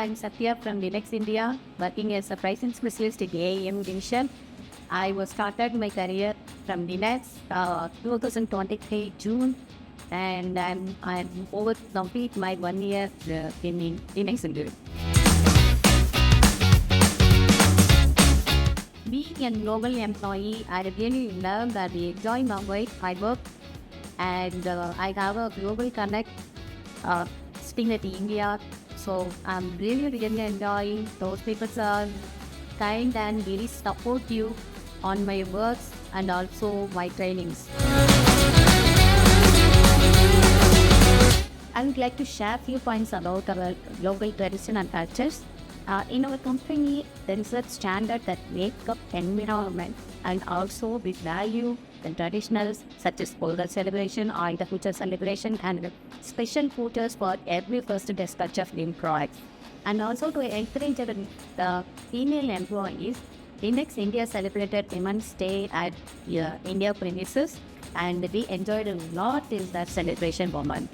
I'm Sathiya from Dinex India, working as a pricing specialist in AIM division. I was started my career from Dinex 2023 June, and I'm over to complete my 1 year in Dinex India. Being a global employee, I really love that I enjoy my work, and I have a global connect sitting at India. So I'm really enjoying. Those people are kind and really supportive on my works and also my trainings. I would like to share a few points about our local tradition and cultures. In our company, there is a standard that make up environment, and also we value the traditionals such as Polgal celebration or the future celebration and special photos for every first dispatch of new products. And also to encourage the female employees, Dinex India celebrated Women's Day at India premises, and we enjoyed a lot in that celebration moment.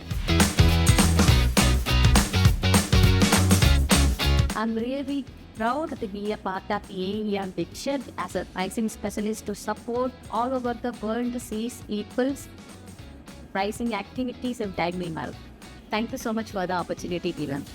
I'm really proud to be a part of AEM Picture as a pricing specialist to support all over the world to see people's pricing activities in timely manner. Thank you so much for the opportunity given.